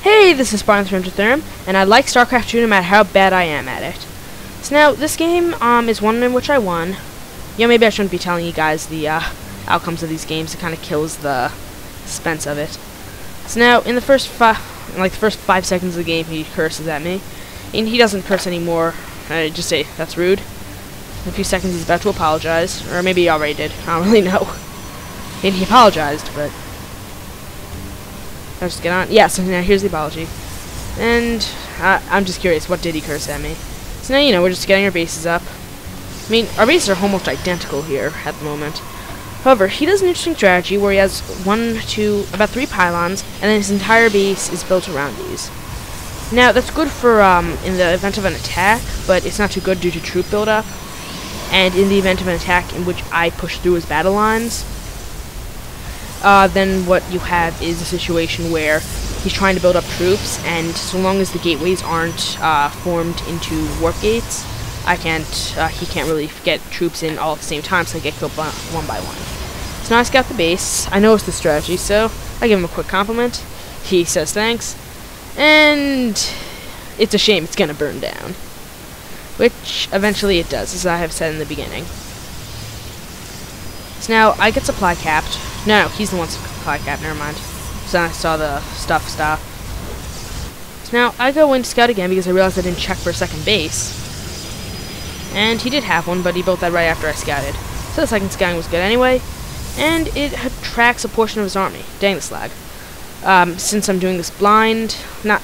Hey, this is Spartan300, and I like StarCraft 2 no matter how bad I am at it. So now, this game is one in which I won. Maybe I shouldn't be telling you guys the outcomes of these games. It kind of kills the suspense of it. So now, in the first 5 seconds of the game, he curses at me. And he doesn't curse anymore. I just say, that's rude. In a few seconds, he's about to apologize. Or maybe he already did. I don't really know. Maybe he apologized, but I'll just get on. Yeah, so now here's the apology. And I'm just curious, what did he curse at me? So now, we're just getting our bases up. I mean, our bases are almost identical here at the moment. However, he does an interesting strategy where he has about 3 pylons, and then his entire base is built around these. Now, that's good for in the event of an attack, but it's not too good due to troop buildup. And in the event of an attack in which I push through his battle lines, then what you have is a situation where he's trying to build up troops, and so long as the gateways aren't formed into warp gates, he can't really get troops in all at the same time, so they get killed one by one. So now I scout the base. I know it's the strategy, so I give him a quick compliment. He says thanks, and it's a shame it's gonna burn down, which eventually it does, as I have said in the beginning. So now I get supply capped. No, he's the one supply capped, never mind. So I saw the stuff stop. So now I go in to scout again because I realized I didn't check for a second base. And he did have one, but he built that right after I scouted. So the second scouting was good anyway. And it attracts a portion of his army. Dang this lag. Since I'm doing this blind, not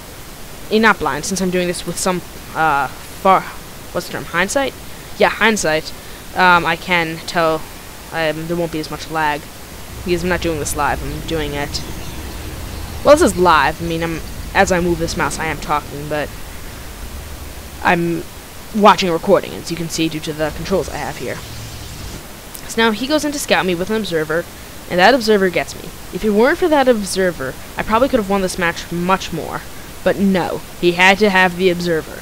blind, since I'm doing this with some what's the term, hindsight? Yeah, hindsight. I can tell there won't be as much lag because I'm not doing this live. I'm doing it. Well, this is live. I mean, as I move this mouse, I am talking, but I'm watching a recording, as you can see due to the controls I have here. So now he goes in to scout me with an observer, and that observer gets me. If it weren't for that observer, I probably could have won this match much more. But no, he had to have the observer.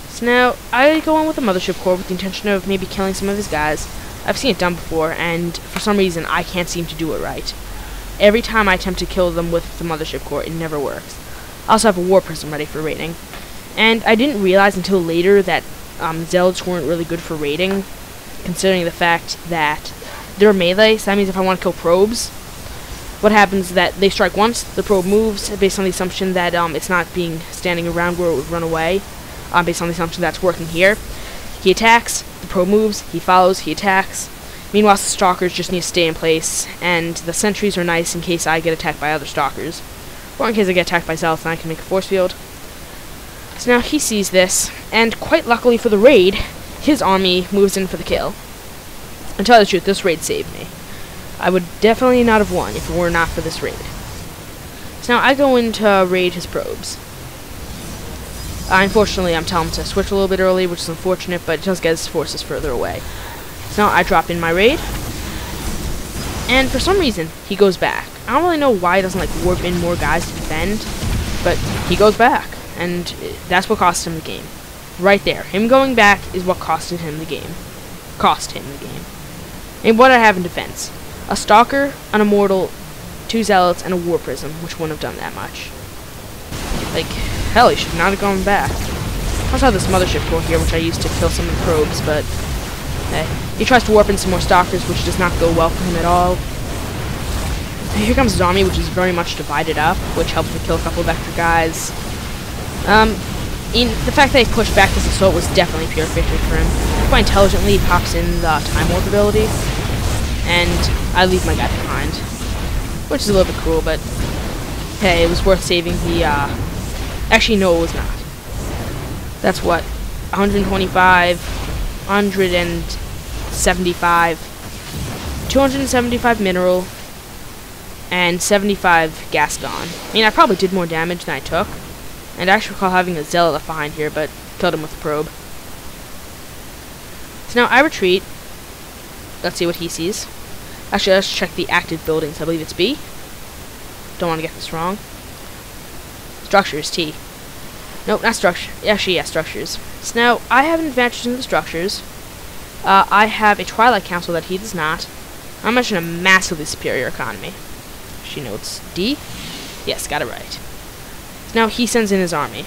So now, I go in with a mothership core with the intention of maybe killing some of his guys. I've seen it done before, and for some reason, I can't seem to do it right. Every time I attempt to kill them with the mothership core, it never works. I also have a war prism ready for raiding. And I didn't realize until later that Zealots weren't really good for raiding, considering the fact that they're melee, so that means if I want to kill probes, what happens is that they strike once, the probe moves, based on the assumption that it's not standing around where it would run away, based on the assumption that's working here. He attacks, the probe moves, he follows, he attacks. Meanwhile, the stalkers just need to stay in place, and the sentries are nice in case I get attacked by other stalkers, or in case I get attacked by Zealots and I can make a force field. So now he sees this, and quite luckily for the raid, his army moves in for the kill. And to tell you the truth, this raid saved me. I would definitely not have won if it were not for this raid. So now I go in to raid his probes. Unfortunately, I'm telling him to switch a little bit early, which is unfortunate, but it does get his forces further away. So now I drop in my raid, and for some reason, he goes back. I don't really know why he doesn't warp in more guys to defend, but he goes back, and that's what cost him the game. Right there. Him going back is what costed him the game. And what I have in defense. A Stalker, an Immortal, 2 Zealots, and a War Prism, which wouldn't have done that much. Hell, he should not have gone back. I also have this mothership core here, which I used to kill some of the probes, but he tries to warp in some more Stalkers, which does not go well for him at all. Here comes his army, which is very much divided up, which helps me kill a couple of extra guys. The fact that he pushed back this assault was definitely pure victory for him. Quite intelligently, he pops in the Time Warp ability, and I leave my guy behind, which is a little bit cruel, but hey, it was worth saving the, actually, no, it was not. That's what, 125, 175, 275 mineral, and 75 gas gone. I mean, I probably did more damage than I took, and I actually recall having a Zealot left behind here, but killed him with a probe. So now I retreat. Let's see what he sees. Actually, let's check the active buildings. I believe it's B. Don't want to get this wrong. Structures, T. Nope, not structure. Actually, yeah, structures. So now, I have an advantage in the structures. I have a Twilight Council that he does not. I'm mentioning a massively superior economy. She notes D. Yes, got it right. Now he sends in his army.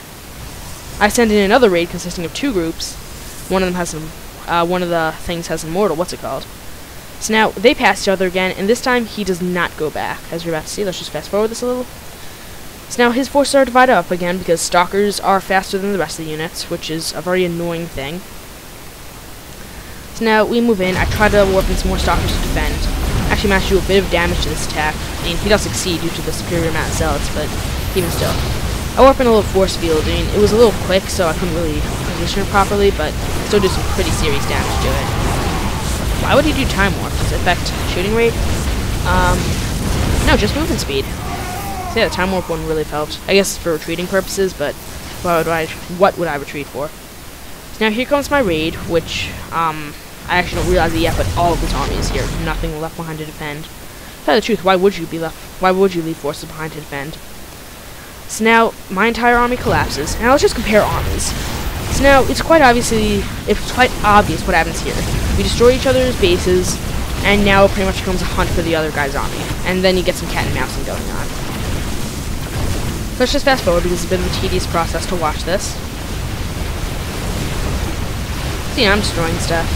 I send in another raid consisting of 2 groups. One of them has one of the things has an immortal. What's it called? So now they pass each other again, and this time he does not go back, as you're about to see. Let's just fast forward this a little. So now his forces are divided up again because stalkers are faster than the rest of the units, which is a very annoying thing. So now we move in. I try to warp in some more stalkers to defend. Actually managed to do a bit of damage to this attack. I mean, he does succeed due to the superior amount of zealots, but even still. I warp in a little force field. I mean, it was a little quick, so I couldn't really position it properly, but still do some pretty serious damage to it. Why would he do time warp? Does it affect shooting rate? No, just movement speed. So yeah, the time warp one really helped. I guess for retreating purposes, but what would I retreat for? So now here comes my raid, which I actually don't realize it yet, but all of this army is here. Nothing left behind to defend. To tell you the truth, why would you leave forces behind to defend? So now my entire army collapses. Now let's just compare armies. So now it's quite obvious what happens here. We destroy each other's bases, and now it pretty much becomes a hunt for the other guy's army. And then you get some cat and mousing going on. Let's just fast forward because it's a bit of a tedious process to watch this. See, I'm destroying stuff.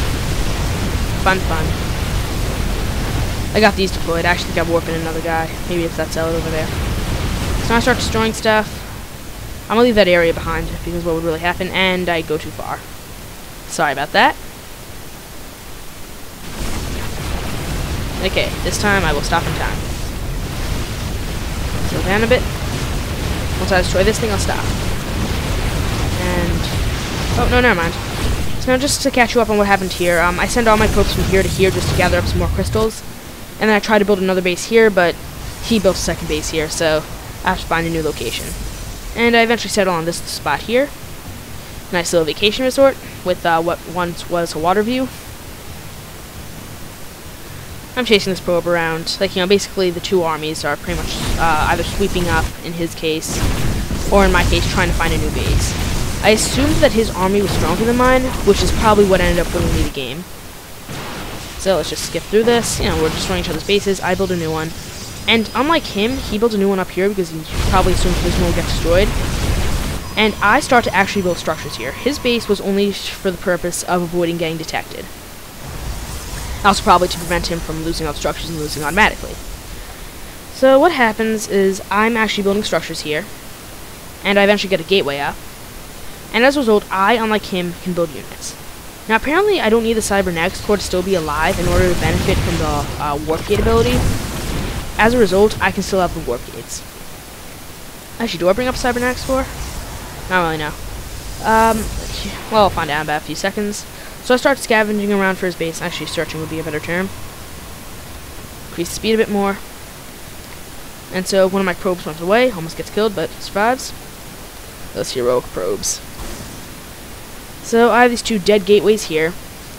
Fun. I got these deployed. I actually think I'm warping another guy. Maybe it's that zealot over there. So now I start destroying stuff. I'm gonna leave that area behind because what would really happen, and I go too far. Sorry about that. Okay, this time I will stop in time. Slow down a bit. Once I destroy this thing, I'll stop. And... oh, no, never mind. So now just to catch you up on what happened here, I send all my probes from here to here just to gather up some more crystals. And then I try to build another base here, but he built a second base here, so I have to find a new location. And I eventually settle on this spot here. Nice little vacation resort with what once was a water view. I'm chasing this probe around. Like, you know, basically the 2 armies are pretty much either sweeping up, in his case, or in my case, trying to find a new base. I assumed that his army was stronger than mine, which is probably what ended up winning me the game. So let's just skip through this. You know, we're destroying each other's bases. I build a new one. And unlike him, he builds a new one up here because he probably assumed his one will get destroyed. And I start to actually build structures here. His base was only for the purpose of avoiding getting detected. Also probably to prevent him from losing all structures and losing automatically. So what happens is I'm actually building structures here. And I eventually get a gateway up. And as a result, I, unlike him, can build units. Now apparently I don't need the Cybernetics core to still be alive in order to benefit from the warp gate ability. As a result, I can still have the warp gates. Actually, do I bring up Cybernetics core? Not really, no. Well, I'll find out in about a few seconds. So I start scavenging around for his base. Actually, searching would be a better term. Increase the speed a bit more. And so one of my probes runs away, almost gets killed, but survives. Those heroic probes. So I have these 2 dead gateways here.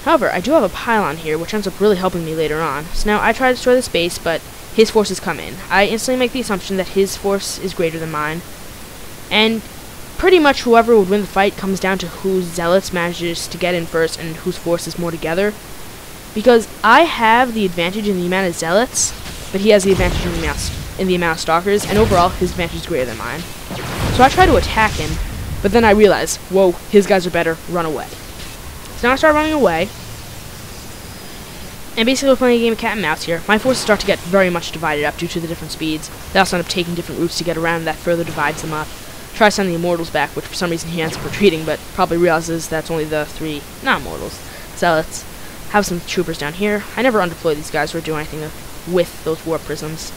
However, I do have a pylon here, which ends up really helping me later on. So now I try to destroy this base, but his forces come in. I instantly make the assumption that his force is greater than mine. And pretty much whoever would win the fight comes down to whose zealots manages to get in first and whose force is more together. Because I have the advantage in the amount of zealots, but he has the advantage in the amount of stalkers, and overall his advantage is greater than mine. So I try to attack him, but then I realize, whoa, his guys are better, run away. So now I start running away, and basically we're playing a game of cat and mouse here. My forces start to get very much divided up due to the different speeds. They also end up taking different routes to get around, that further divides them up. Try sending the immortals back, which for some reason he ends up retreating, but probably realizes that's only the 3, not immortals, zealots. Have some troopers down here. I never undeploy these guys or do anything with those warp prisms.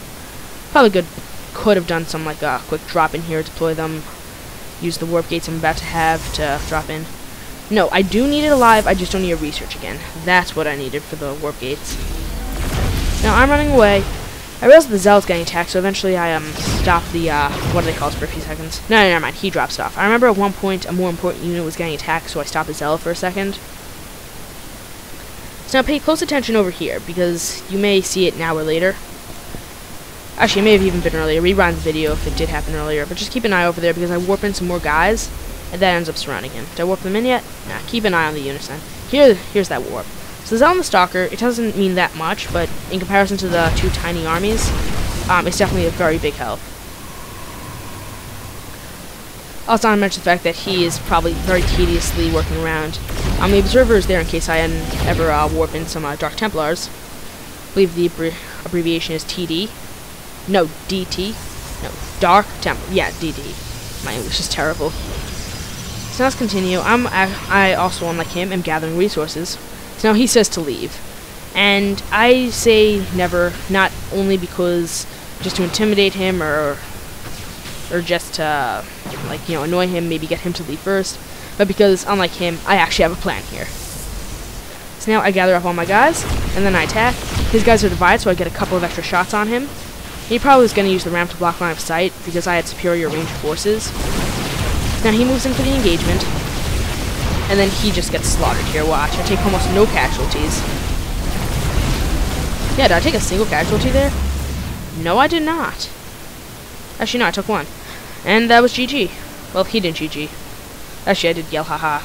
Probably could have done some like a quick drop in here, deploy them, use the warp gates I'm about to have to drop in. No, I do need it alive, I just don't need a research again. That's what I needed for the warp gates. Now I'm running away. I realized the zealot's getting attacked, so eventually I stopped the what do they call it for a few seconds? No, never mind, he drops off. I remember at one point a more important unit was getting attacked, so I stopped the zealot for a second. So now pay close attention over here, because you may see it now or later. Actually, it may have even been earlier. Rewind the video if it did happen earlier, but just keep an eye over there because I warp in some more guys, and that ends up surrounding him. Did I warp them in yet? Nah, keep an eye on the unison. Here's that warp. So the Zealot and the Stalker, it doesn't mean that much, but in comparison to the 2 tiny armies, it's definitely a very big help. Also, I mentioned the fact that he is probably very tediously working around. The observer is there in case I ever warp in some Dark Templars. I believe the abbreviation is TD. No, DT. No, Dark Templar. Yeah, DD. My English is terrible. So let's continue. I also, unlike him, am gathering resources. So now he says to leave. And I say never, not only because just to intimidate him or just to, like, annoy him, maybe get him to leave first, but because, unlike him, I actually have a plan here. So now I gather up all my guys, and then I attack. His guys are divided, so I get a couple of extra shots on him. He probably was going to use the ramp to block line of sight, because I had superior range of forces. Now he moves in for the engagement, and then he just gets slaughtered here. Watch, I take almost no casualties. Yeah, did I take a single casualty there? No, I did not. Actually, no, I took one. And that was GG. Well, he didn't GG. Actually, I did yell haha.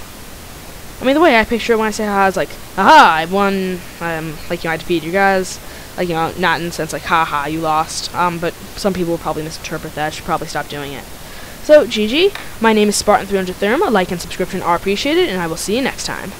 I mean, the way I picture it when I say haha is like, haha, I won, like, I defeated you guys. Like, not in the sense like, haha, you lost. But some people will probably misinterpret that. I should probably stop doing it. So, GG. My name is Spartan300 Therm. A like and subscription are appreciated, and I will see you next time.